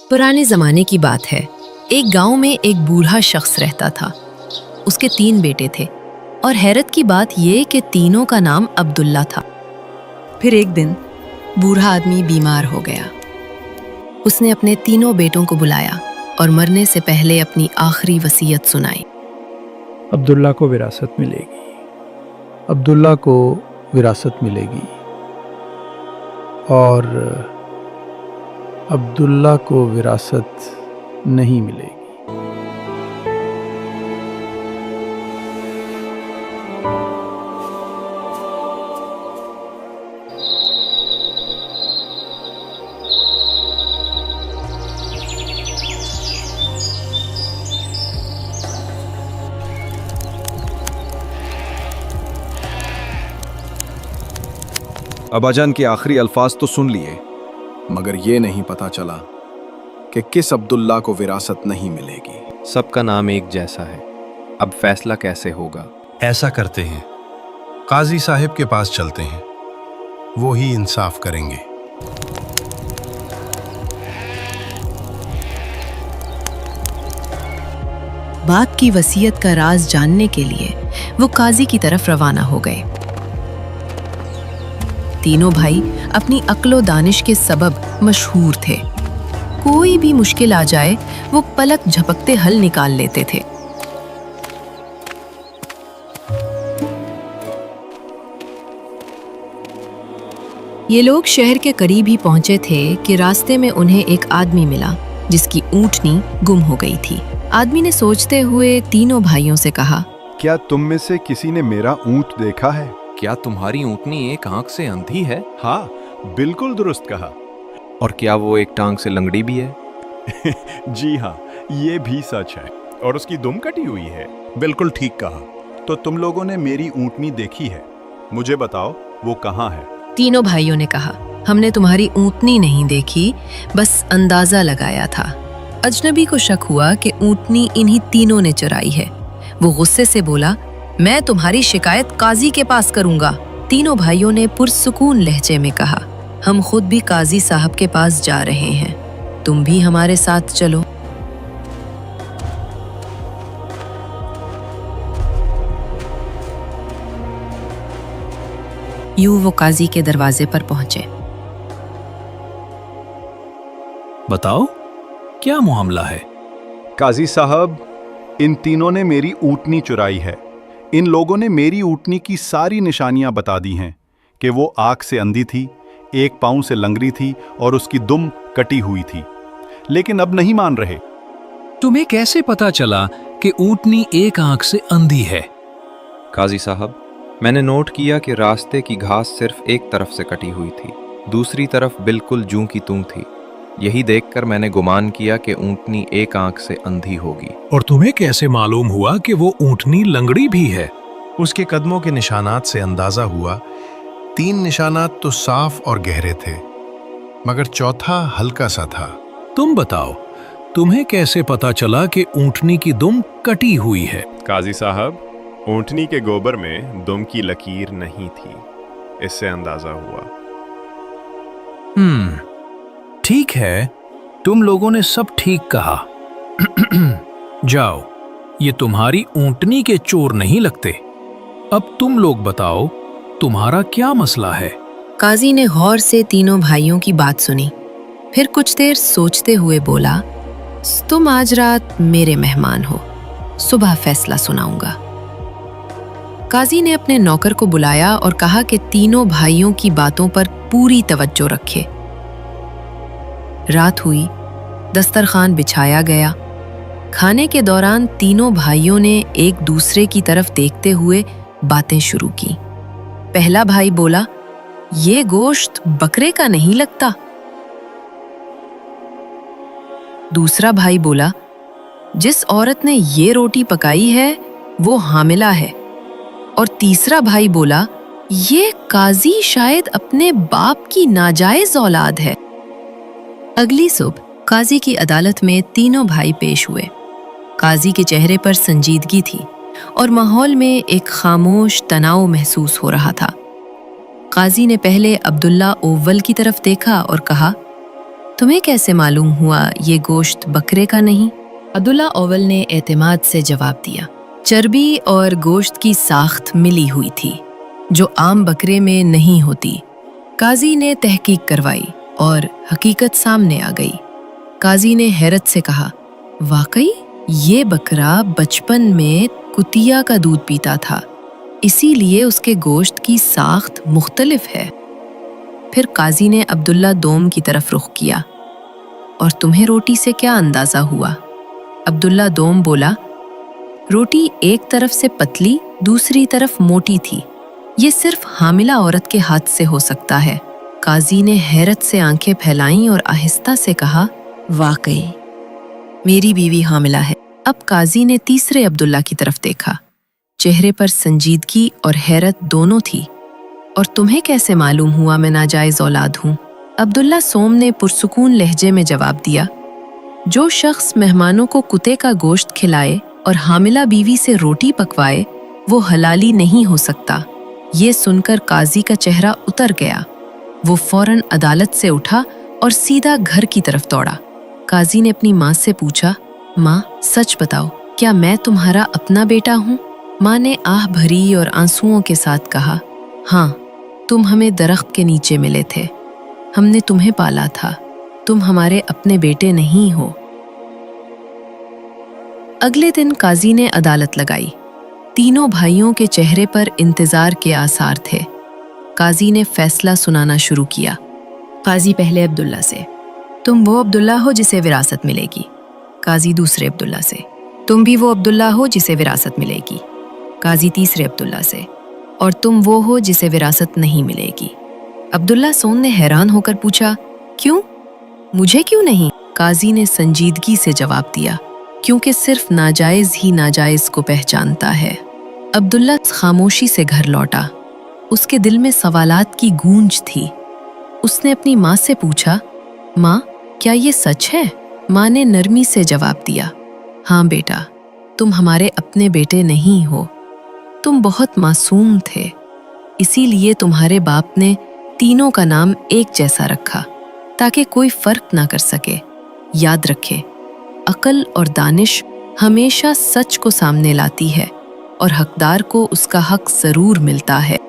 पुराने ज़माने की बात है। एक गांव में एक बूढ़ा शख्स रहता था। उसके 3 बेटे थे और हैरत की बात ये कि तीनों का नाम अब्दुल्ला था। फिर एक दिन बूढ़ा आदमी बीमार हो गया। उसने अपने तीनों बेटों को बुलाया और मरने से पहले अपनी आखिरी वसीयत सुनाई। अब्दुल्ला को विरासत मिलेगी, अब्दुल्ला को विरासत मिलेगी और अब्दुल्ला को विरासत नहीं मिलेगी। अबाजान के आखिरी अल्फाज तो सुन लिए, मगर ये नहीं पता चला कि किस अब्दुल्ला को विरासत नहीं मिलेगी। सबका नाम एक जैसा है, अब फैसला कैसे होगा? ऐसा करते हैं, काजी साहिब के पास चलते हैं, वो ही इंसाफ करेंगे। बाप की वसीयत का राज जानने के लिए वो काजी की तरफ रवाना हो गए। तीनों भाई अपनी अक्लो दानिश के सबब मशहूर थे। कोई भी मुश्किल आ जाए वो पलक झपकते हल निकाल लेते थे। ये लोग शहर के करीब ही पहुंचे थे कि रास्ते में उन्हें एक आदमी मिला जिसकी ऊँटनी गुम हो गई थी। आदमी ने सोचते हुए तीनों भाइयों से कहा, क्या तुम में से किसी ने मेरा ऊंट देखा है? क्या तुम्हारी ऊँटनी एक आंख से अंधी है? हाँ, बिल्कुल दुरुस्त कहा। और क्या वो एक टांग से लंगड़ी भी है? जी हाँ, ये भी सच है। और उसकी दुम कटी हुई है। बिल्कुल ठीक कहा। तो तुम लोगों ने मेरी ऊंटनी देखी है, मुझे बताओ वो कहाँ है? तीनों भाइयों ने कहा, हमने तुम्हारी ऊँटनी नहीं देखी, बस अंदाजा लगाया था। अजनबी को शक हुआ कि ऊँटनी इन्हीं तीनों ने चुराई है। वो गुस्से से बोला, मैं तुम्हारी शिकायत काजी के पास करूंगा। तीनों भाइयों ने पुरसुकून लहजे में कहा, हम खुद भी काजी साहब के पास जा रहे हैं, तुम भी हमारे साथ चलो। यूं वो काजी के दरवाजे पर पहुंचे। बताओ, क्या मामला है? काजी साहब, इन तीनों ने मेरी ऊंटनी चुराई है। इन लोगों ने मेरी ऊंटनी की सारी निशानियां बता दी हैं कि वो आंख से अंधी थी, एक पांव से लंगड़ी थी और उसकी दुम कटी हुई थी, लेकिन अब नहीं मान रहे। तुम्हें कैसे पता चला कि ऊंटनी एक आंख से अंधी है? काजी साहब, मैंने नोट किया कि रास्ते की घास सिर्फ एक तरफ से कटी हुई थी, दूसरी तरफ बिल्कुल जूं की तूं थी। यही देखकर मैंने गुमान किया कि ऊंटनी एक आंख से अंधी होगी। और तुम्हें कैसे मालूम हुआ कि वो ऊंटनी लंगड़ी भी है? उसके कदमों के निशानात से अंदाजा हुआ। 3 निशानात तो साफ और गहरे थे, मगर चौथा हल्का सा था। तुम बताओ, तुम्हें कैसे पता चला कि ऊंटनी की दुम कटी हुई है? काजी साहब, ऊंटनी के गोबर में दुम की लकीर नहीं थी, इससे अंदाजा हुआ। ठीक है, तुम लोगों ने सब ठीक कहा। जाओ, ये तुम्हारी ऊंटनी के चोर नहीं लगते। अब तुम लोग बताओ, तुम्हारा क्या मसला है? काजी ने गौर से तीनों भाइयों की बात सुनी, फिर कुछ देर सोचते हुए बोला, तुम आज रात मेरे मेहमान हो, सुबह फैसला सुनाऊंगा। काजी ने अपने नौकर को बुलाया और कहा कि तीनों भाइयों की बातों पर पूरी तवज्जो रखे। रात हुई, दस्तरखान बिछाया गया। खाने के दौरान तीनों भाइयों ने एक दूसरे की तरफ देखते हुए बातें शुरू की। पहला भाई बोला, ये गोश्त बकरे का नहीं लगता। दूसरा भाई बोला, जिस औरत ने ये रोटी पकाई है वो हामिला है। और तीसरा भाई बोला, ये काजी शायद अपने बाप की नाजायज औलाद है। अगली सुबह काजी की अदालत में तीनों भाई पेश हुए। काजी के चेहरे पर संजीदगी थी और माहौल में एक खामोश तनाव महसूस हो रहा था। काजी ने पहले अब्दुल्ला ओव्वल की तरफ देखा और कहा, तुम्हें कैसे मालूम हुआ ये गोश्त बकरे का नहीं? अब्दुल्ला ओवल ने एतमाद से जवाब दिया, चर्बी और गोश्त की साख्त मिली हुई थी जो आम बकरे में नहीं होती। काजी ने तहकीक करवाई और हकीकत सामने आ गई। काजी ने हैरत से कहा, वाकई ये बकरा बचपन में कुतिया का दूध पीता था, इसीलिए उसके गोश्त की साख्त मुख्तलिफ है। फिर काजी ने अब्दुल्ला दोम की तरफ रुख किया, और तुम्हें रोटी से क्या अंदाजा हुआ? अब्दुल्ला दोम बोला, रोटी एक तरफ से पतली दूसरी तरफ मोटी थी। ये सिर्फ हामिला औरत के हाथ से हो सकता है। काजी ने हैरत से आंखें फैलाईं और आहिस्ता से कहा, वाकई मेरी बीवी हामिला है। अब काजी ने तीसरे अब्दुल्ला की तरफ देखा। चेहरे पर संजीदगी और हैरत दोनों थी। और तुम्हें कैसे मालूम हुआ मैं नाजायज औलाद हूँ? अब्दुल्ला सोम ने पुरसुकून लहजे में जवाब दिया, जो शख्स मेहमानों को कुत्ते का गोश्त खिलाए और हामिला बीवी से रोटी पकवाए वो हलाली नहीं हो सकता। ये सुनकर काजी का चेहरा उतर गया। वो फौरन अदालत से उठा और सीधा घर की तरफ दौड़ा। काजी ने अपनी माँ से पूछा, माँ सच बताओ, क्या मैं तुम्हारा अपना बेटा हूँ? माँ ने आह भरी और आंसुओं के साथ कहा, हाँ, तुम हमें दरख्त के नीचे मिले थे, हमने तुम्हें पाला था, तुम हमारे अपने बेटे नहीं हो। अगले दिन काजी ने अदालत लगाई। तीनों भाइयों के चेहरे पर इंतजार के आसार थे। काजी ने फैसला सुनाना शुरू किया। काजी पहले अब्दुल्ला से, तुम वो अब्दुल्ला हो जिसे विरासत मिलेगी। काजी दूसरे अब्दुल्ला से, तुम भी वो अब्दुल्ला हो जिसे विरासत मिलेगी। काजी तीसरे अब्दुल्ला से, और तुम वो हो जिसे विरासत नहीं मिलेगी। अब्दुल्ला सोम ने हैरान होकर पूछा, क्यों? मुझे क्यों नहीं? काजी ने संजीदगी से जवाब दिया, क्योंकि सिर्फ नाजायज ही नाजायज को पहचानता है। अब्दुल्ला खामोशी से घर लौटा। उसके दिल में सवालात की गूंज थी। उसने अपनी माँ से पूछा, माँ क्या ये सच है? माँ ने नरमी से जवाब दिया, हाँ बेटा, तुम हमारे अपने बेटे नहीं हो, तुम बहुत मासूम थे, इसीलिए तुम्हारे बाप ने तीनों का नाम एक जैसा रखा ताकि कोई फर्क ना कर सके। याद रखे, अक्ल और दानिश हमेशा सच को सामने लाती है और हकदार को उसका हक जरूर मिलता है।